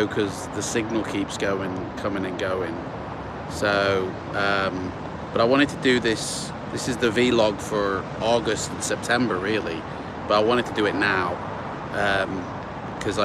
because the signal keeps coming and going. So, but I wanted to do this. This is the vlog for August and September, really. But I wanted to do it now because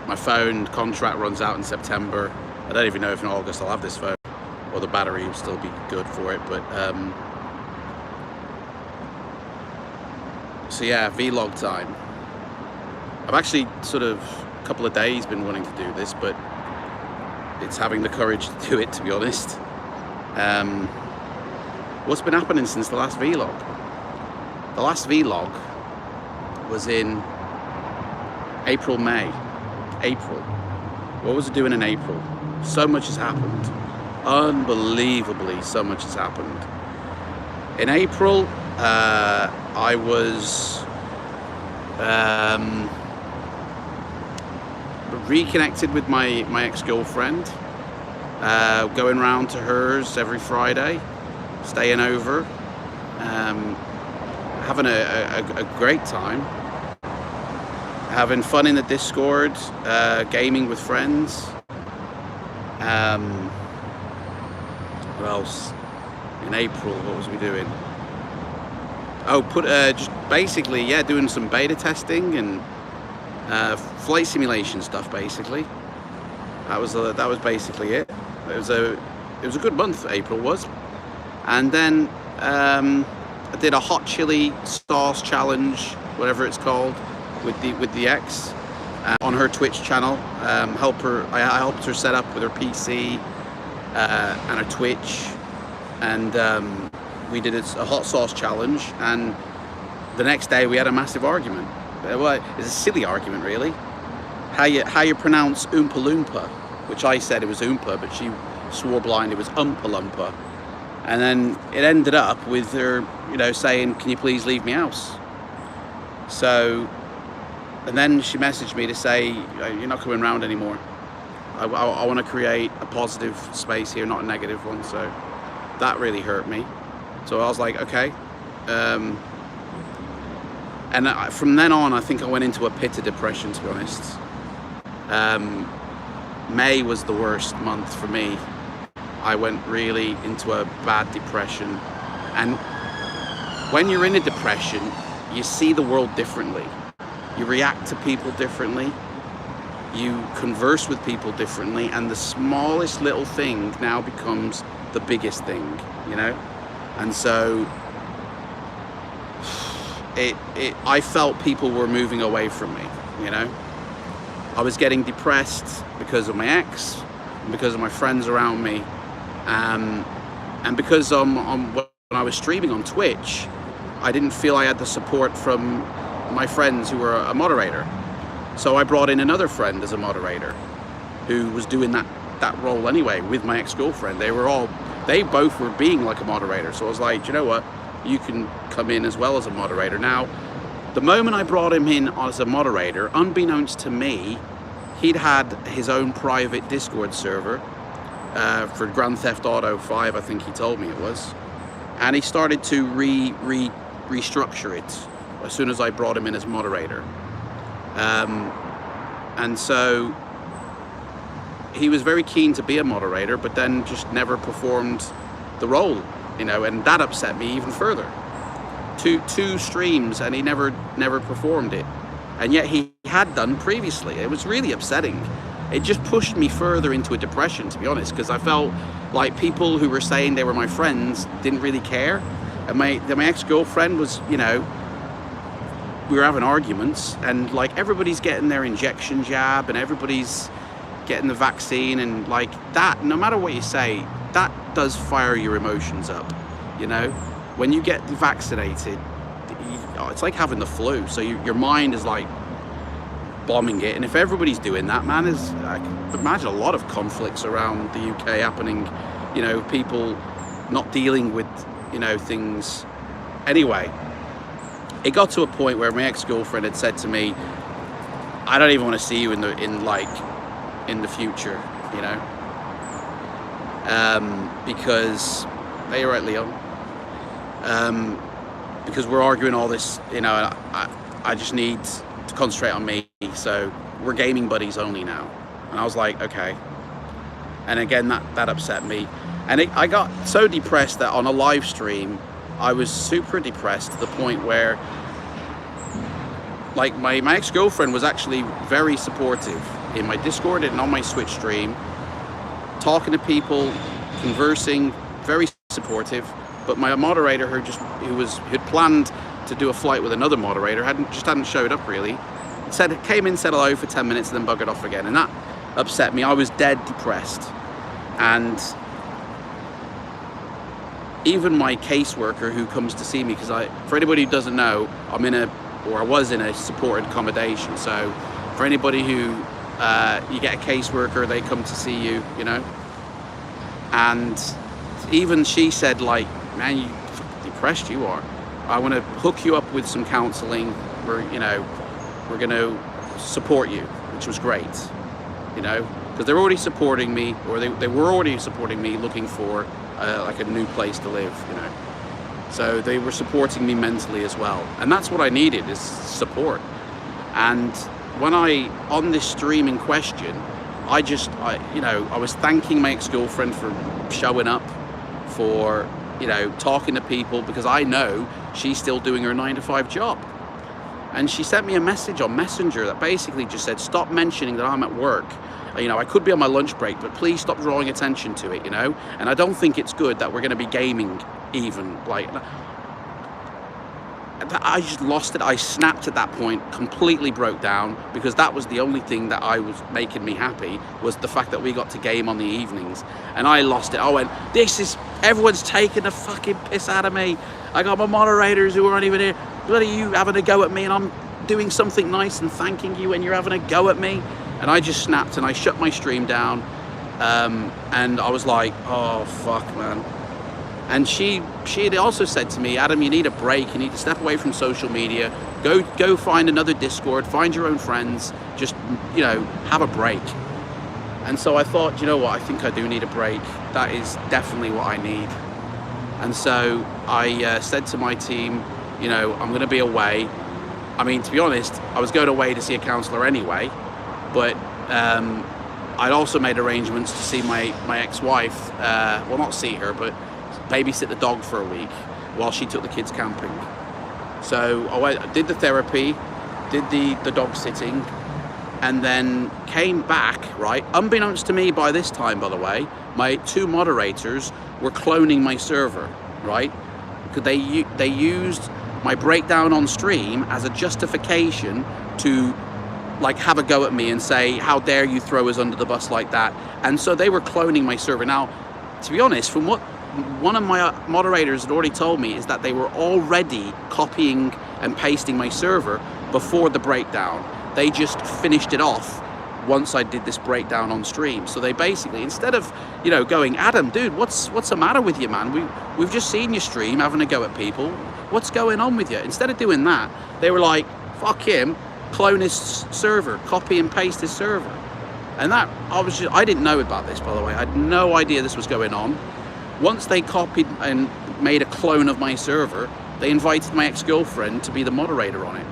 my phone contract runs out in September. I don't even know if in August I'll have this phone or the battery will still be good for it. But so yeah, vlog time. I've actually sort of a couple of days been wanting to do this, but it's having the courage to do it, to be honest. What's been happening since the last vlog? The last vlog was in April, May. April. What was it doing in April? So much has happened. Unbelievably, so much has happened. In April, I was reconnected with my ex-girlfriend, going round to hers every Friday, staying over, having a great time, having fun in the Discord, gaming with friends. What else? In April, what was we doing? Oh, just basically, yeah, doing some beta testing and flight simulation stuff. Basically, that was basically it. It was a good month. April was, and then I did a hot chili sauce challenge, whatever it's called, with the ex on her Twitch channel. I helped her set up with her PC and her Twitch, and we did a hot sauce challenge, and the next day we had a massive argument. Well, it's a silly argument, really. How you pronounce Oompa Loompa, which I said it was Oompa, but she swore blind it was Oompa Loompa. And then it ended up with her, saying, "Can you please leave me house?" So, and then she messaged me to say, "You're not coming round anymore. I want to create a positive space here, not a negative one." So that really hurt me. So I was like, okay. And from then on, I think I went into a pit of depression, to be honest. May was the worst month for me. I went really into a bad depression. And when you're in a depression, you see the world differently. You react to people differently. You converse with people differently. And the smallest little thing now becomes the biggest thing, And so I felt people were moving away from me, I was getting depressed because of my ex, and because of my friends around me, and because when I was streaming on Twitch, I didn't feel I had the support from my friends who were a moderator. So I brought in another friend as a moderator who was doing that role anyway with my ex-girlfriend. They both were being like a moderator. So I was like, you know what? You can come in as well as a moderator. Now, the moment I brought him in as a moderator, unbeknownst to me, he'd had his own private Discord server for Grand Theft Auto 5, I think he told me it was. And he started to restructure it as soon as I brought him in as moderator. And so he was very keen to be a moderator, but then just never performed the role, and that upset me even further. Two streams and he never performed it, and yet he had done previously. It was really upsetting. It just pushed me further into a depression, to be honest, because I felt like people who were saying they were my friends didn't really care. And my ex-girlfriend was, we were having arguments, and like everybody's getting their injection jab and everybody's getting the vaccine, and like that, no matter what you say, that does fire your emotions up, when you get vaccinated. It's like having the flu, so your mind is like bombing it. And if everybody's doing that, man, I can imagine a lot of conflicts around the UK happening, people not dealing with things. Anyway, it got to a point where my ex-girlfriend had said to me, "I don't even want to see you in the future," because, are you right, Leon? Because we're arguing all this, I just need to concentrate on me, so we're gaming buddies only now. And I was like, okay. And again, that upset me. And I got so depressed that on a live stream, I was super depressed to the point where, like, my ex-girlfriend was actually very supportive in my Discord and on my Switch stream, talking to people, conversing, very supportive. But my moderator, who'd planned to do a flight with another moderator, hadn't showed up really. Came in, said hello for 10 minutes, and then buggered off again, and that upset me. I was dead depressed. And even my caseworker who comes to see me, because for anybody who doesn't know, I was in a supported accommodation. So for anybody who you get a caseworker, they come to see you, you know. And even she said, like, man, you depressed you are. I want to hook you up with some counseling. We're going to support you, which was great, you know, because they're already supporting me, or they were already supporting me looking for like a new place to live, you know. So they were supporting me mentally as well. And that's what I needed, is support. And when on this stream in question, I was thanking my ex-girlfriend for showing up, for, you know, talking to people, because I know she's still doing her 9-to-5 job. And she sent me a message on Messenger that basically just said, stop mentioning that I'm at work. You know, I could be on my lunch break, but please stop drawing attention to it, you know? And I don't think it's good that we're going to be gaming even. Like, I just lost it. I snapped at that point, completely broke down, because that was the only thing that was making me happy, was the fact that we got to game on the evenings. And I lost it. I went, everyone's taking the fucking piss out of me. I got my moderators who aren't even here. Bloody you having a go at me, and I'm doing something nice and thanking you, and you're having a go at me. And I just snapped, and I shut my stream down. And I was like, oh, fuck, man. And she had also said to me, Adam, you need a break. You need to step away from social media. Go find another Discord. Find your own friends. Just, you know, have a break. And so I thought, you know what? I think I do need a break. That is definitely what I need. And so I said to my team, you know, I'm going to be away. I mean, to be honest, I was going away to see a counsellor anyway. But I'd also made arrangements to see my ex-wife. Well, not see her, but babysit the dog for a week while she took the kids camping. So I did the therapy, did the dog sitting, and then came back, right? Unbeknownst to me by this time, by the way, my 2 moderators were cloning my server, right? Because they used my breakdown on stream as a justification to, like, have a go at me and say, how dare you throw us under the bus like that? And so they were cloning my server. Now, to be honest, from what one of my moderators had already told me, is that they were already copying and pasting my server before the breakdown. They just finished it off once I did this breakdown on stream. So they basically, instead of, you know, going, Adam, dude, what's the matter with you, man? We've just seen you stream having a go at people. What's going on with you? Instead of doing that, they were like, fuck him, clone his server, copy and paste his server. And that, I didn't know about this, by the way. I had no idea this was going on. Once they copied and made a clone of my server, they invited my ex-girlfriend to be the moderator on it.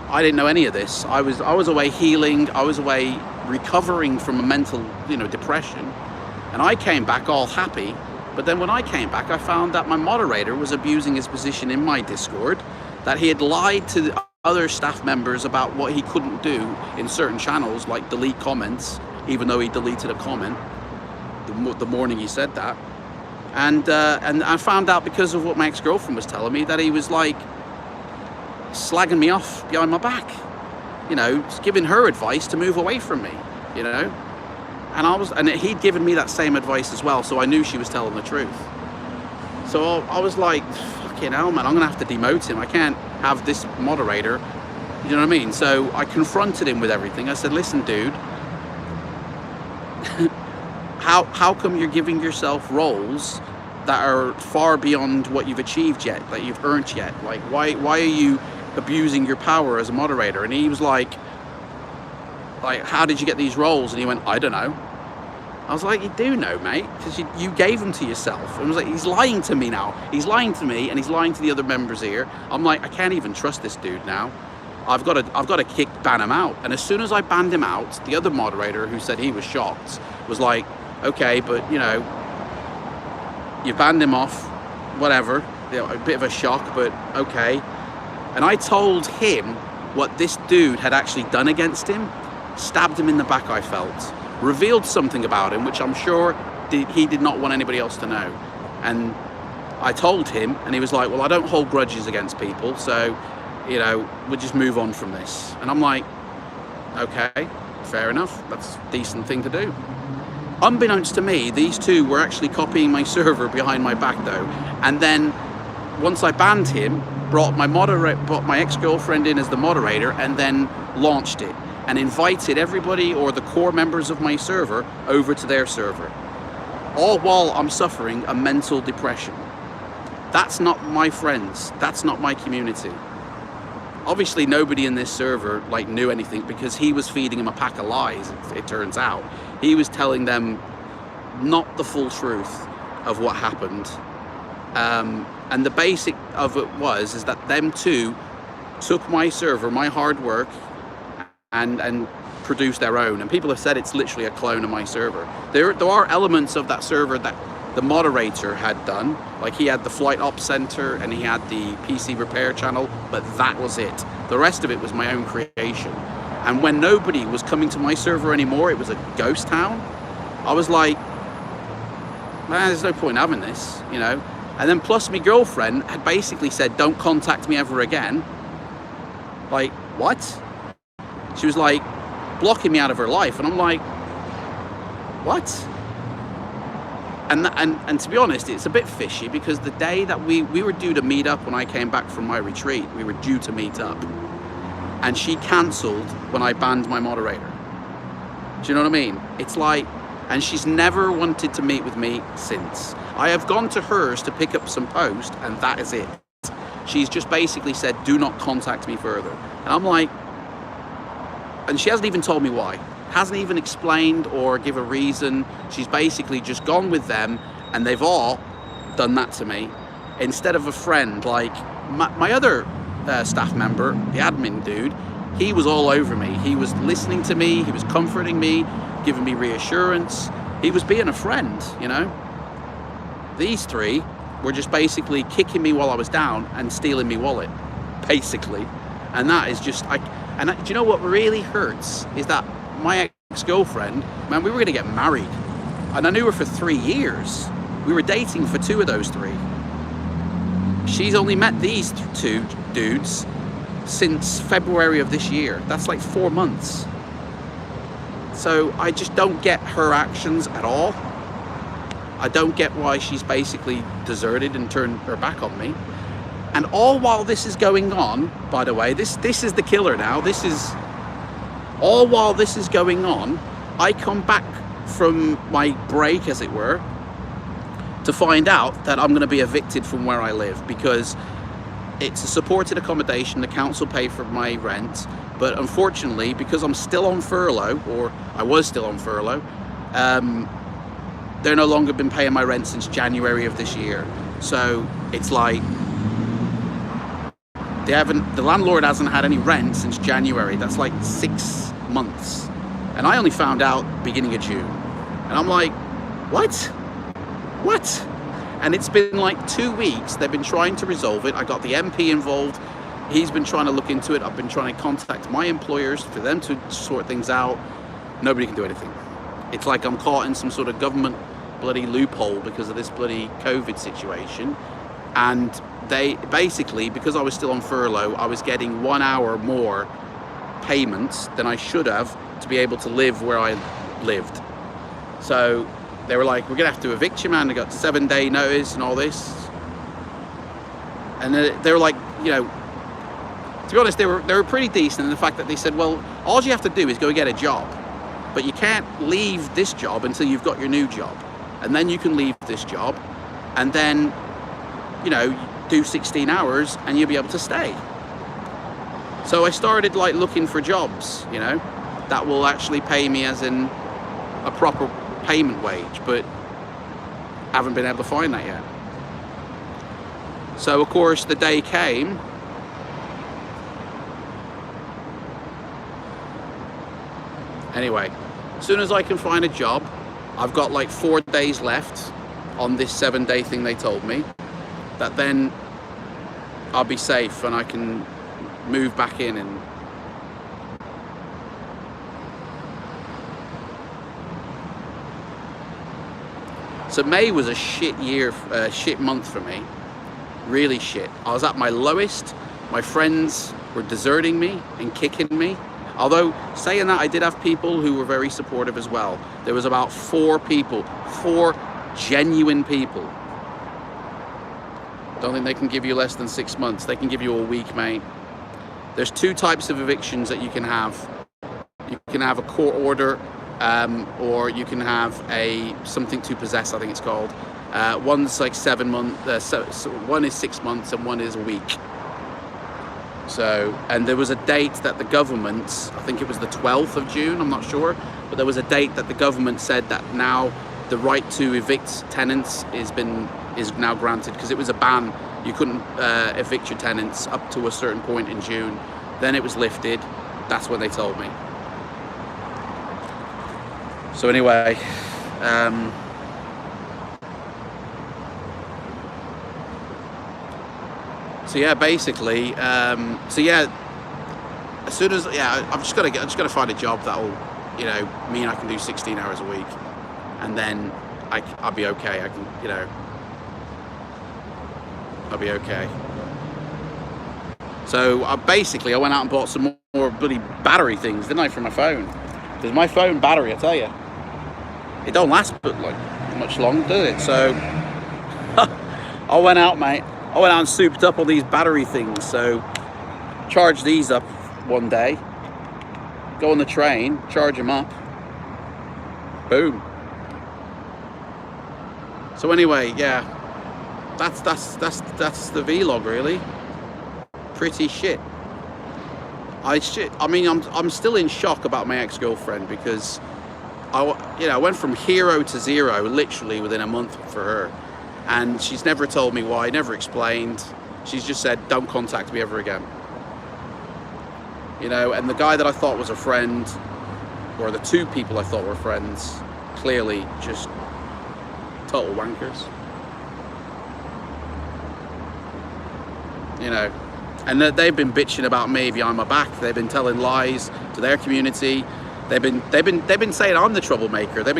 I didn't know any of this. I was away healing. I was away recovering from a mental, you know, depression. And I came back all happy. But then when I came back, I found that my moderator was abusing his position in my Discord, that he had lied to the other staff members about what he couldn't do in certain channels, like delete comments, even though he deleted a comment the morning he said that. And I found out, because of what my ex-girlfriend was telling me, that he was like slagging me off behind my back, you know, giving her advice to move away from me, you know. And he'd given me that same advice as well, so I knew she was telling the truth. So I was like, fucking hell, man, I'm gonna have to demote him. I can't have this moderator, you know what I mean? So I confronted him with everything. I said, listen, dude, how come you're giving yourself roles that are far beyond what you've achieved yet, that you've earned yet? Like, why are you abusing your power as a moderator? And he was like, how did you get these roles? And he went, I don't know. I was like, you do know, mate, because you gave them to yourself. And I was like, he's lying to me now. He's lying to me, and he's lying to the other members here. I'm like, I can't even trust this dude now. I've got to ban him out. And as soon as I banned him out, the other moderator, who said he was shocked, was like, okay, but you know, you banned him off, whatever, you know, a bit of a shock, but okay. And I told him what this dude had actually done against him, stabbed him in the back, I felt, revealed something about him, which I'm sure he did not want anybody else to know. And I told him, and he was like, well, I don't hold grudges against people, so, you know, we'll just move on from this. And I'm like, okay, fair enough, that's a decent thing to do. Unbeknownst to me, these two were actually copying my server behind my back though. And then once I banned him, brought my ex-girlfriend in as the moderator, and then launched it and invited everybody or the core members of my server over to their server, all while I'm suffering a mental depression. That's not my friends, that's not my community. Obviously nobody in this server like knew anything, because he was feeding them a pack of lies, it turns out. He was telling them not the full truth of what happened. And the basic of it is that them two took my server, my hard work, and produced their own. And people have said it's literally a clone of my server. There are elements of that server that the moderator had done, like he had the flight ops center and he had the PC repair channel, but that was it. The rest of it was my own creation. And when nobody was coming to my server anymore, it was a ghost town, I was like, man, there's no point in having this, you know. And then plus my girlfriend had basically said, don't contact me ever again. Like, what? She was like blocking me out of her life, and I'm like, what? And to be honest, it's a bit fishy, because the day that we were due to meet up when I came back from my retreat, we were due to meet up, and she cancelled when I banned my moderator. Do you know what I mean? It's like, and she's never wanted to meet with me since. I have gone to hers to pick up some post, and that is it. She's just basically said, do not contact me further. And I'm like, and she hasn't even told me why. Hasn't even explained or give a reason. She's basically just gone with them, and they've all done that to me. Instead of a friend, like my other staff member, the admin dude, he was all over me. He was listening to me, he was comforting me, giving me reassurance. He was being a friend, you know. These three were just basically kicking me while I was down and stealing me wallet, basically. And that is just, do you know what really hurts? Is that my ex-girlfriend, man, we were gonna get married. And I knew her for 3 years. We were dating for 2 of those 3. She's only met these 2 dudes since February of this year. That's like 4 months. So I just don't get her actions at all. I don't get why she's basically deserted and turned her back on me. And all while this is going on, by the way, this is the killer now. All while this is going on, I come back from my break, as it were, to find out that I'm going to be evicted from where I live, because it's a supported accommodation. The council pay for my rent, but unfortunately, because I'm still on furlough, or I was still on furlough, they're no longer been paying my rent since January of this year. So it's like the landlord hasn't had any rent since January. That's like 6 months, and I only found out beginning of June. And I'm like, what? And it's been like 2 weeks. They've been trying to resolve it. I got the MP involved. He's been trying to look into it. I've been trying to contact my employers for them to sort things out. Nobody can do anything. It's like I'm caught in some sort of government bloody loophole because of this bloody COVID situation. And they basically, because I was still on furlough, I was getting 1 hour more payments than I should have to be able to live where I lived. So they were like, we're gonna have to evict you, man. They got 7-day notice and all this. And they were like, you know, to be honest, they were pretty decent in the fact that they said, well, all you have to do is go get a job, but you can't leave this job until you've got your new job. And then you can leave this job and then, you know, do 16 hours and you'll be able to stay. So I started like looking for jobs, you know, that will actually pay me as in a proper payment wage, but haven't been able to find that yet. So of course the day came Anyway, as soon as I can find a job, I've got like 4 days left on this 7-day thing they told me, that then I'll be safe and I can move back in. And so May was a shit month for me, really shit. I was at my lowest. My friends were deserting me and kicking me. Although, saying that, I did have people who were very supportive as well. There was about 4 people, 4 genuine people. Don't think they can give you less than 6 months. They can give you a week, mate. There's 2 types of evictions that you can have. You can have a court order, or you can have something to possess, I think it's called. One's like 7 months, one is 6 months and one is a week. So, and there was a date that the government, I think it was the 12th of June, I'm not sure, but there was a date that the government said that now the right to evict tenants is now granted, because it was a ban. You couldn't evict your tenants up to a certain point in June. Then it was lifted. That's what they told me. So anyway, so yeah, basically, so yeah, as soon as, yeah, I'm just gonna find a job that'll, you know, mean I can do 16 hours a week, and then I'll be okay. I can, you know, I'll be okay. So basically, I went out and bought some more bloody battery things, didn't I, for my phone? Because my phone battery, I tell you, it don't last but like much longer, does it? So I went out, mate. I went out and souped up all these battery things. So charge these up one day, go on the train, charge them up, boom. So anyway, yeah, that's the vlog really. Pretty shit. I mean, I'm still in shock about my ex-girlfriend, because I went from hero to zero literally within a month for her, and she's never told me why, never explained. She's just said, don't contact me ever again. You know, and the guy that I thought was a friend, or the 2 people I thought were friends, clearly just total wankers. You know, and they've been bitching about me behind my back. They've been telling lies to their community. They've been saying I'm the troublemaker. They've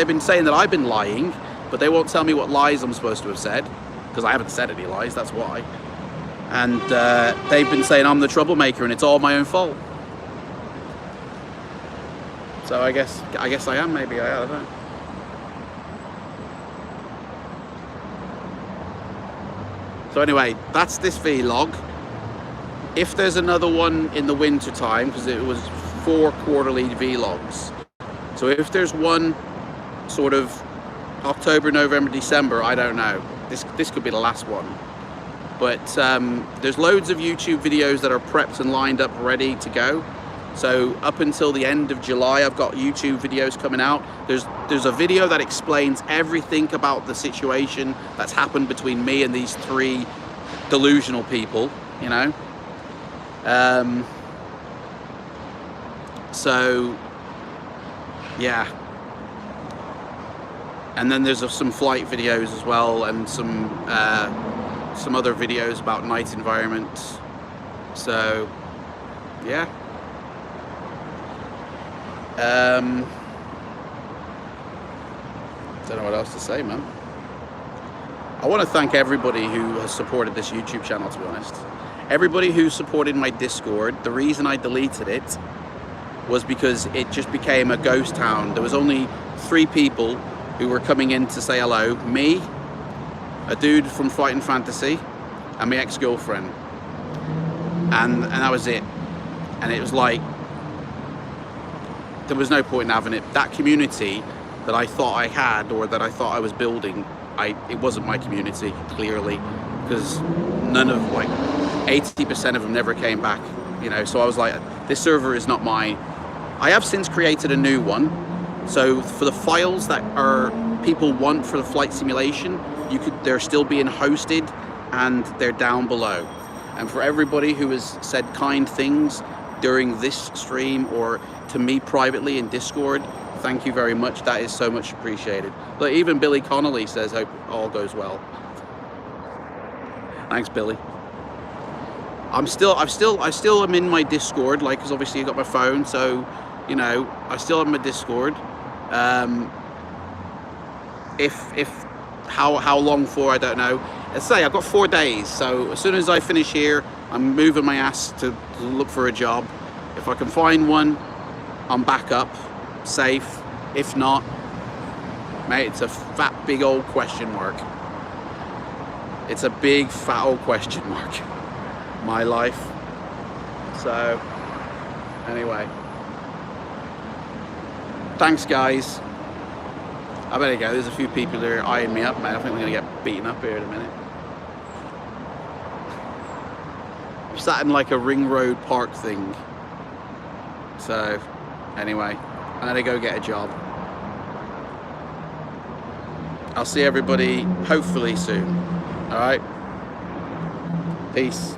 been saying that I've been lying, but they won't tell me what lies I'm supposed to have said, because I haven't said any lies. That's why. And they've been saying I'm the troublemaker and it's all my own fault. So I guess I am. Maybe I don't know. So anyway, that's this vlog. If there's another one in the winter time, because it was 4 quarterly vlogs, so if there's one sort of October, November, December, I don't know. This could be the last one. But there's loads of YouTube videos that are prepped and lined up, ready to go. So up until the end of July, I've got YouTube videos coming out. There's a video that explains everything about the situation that's happened between me and these 3 delusional people, you know. So yeah, and then there's some flight videos as well, and some other videos about night environment. So yeah, don't know what else to say, man. I want to thank everybody who has supported this YouTube channel, to be honest. Everybody who supported my Discord. The reason I deleted it was because it just became a ghost town. There was only 3 people who were coming in to say hello. Me, a dude from Fighting Fantasy, and my ex-girlfriend. And that was it. And it was like, there was no point in having it. That community that I thought I had, or that I thought I was building, it wasn't my community, clearly, because none of, like, 80% of them never came back, you know. So I was like, this server is not mine. I have since created a new one. So for the files that people want for the flight simulation, they're still being hosted, and they're down below. And for everybody who has said kind things, during this stream or to me privately in Discord, thank you very much. That is so much appreciated. But even Billy Connolly says, hope all goes well. Thanks, Billy. I still am in my Discord, like, because obviously I've got my phone, so, you know, I still have my Discord. How long for, I don't know. Let's say I've got 4 days, so as soon as I finish here, I'm moving my ass to look for a job. If I can find one, I'm back up, safe. If not, mate, it's a fat, big old question mark. It's a big, fat old question mark. My life. So, anyway. Thanks, guys. I better go. There's a few people here eyeing me up, mate. I think we're going to get beaten up here in a minute. I'm sat in like a ring road park thing. So, anyway, I'm going to go get a job. I'll see everybody hopefully soon. Alright? Peace.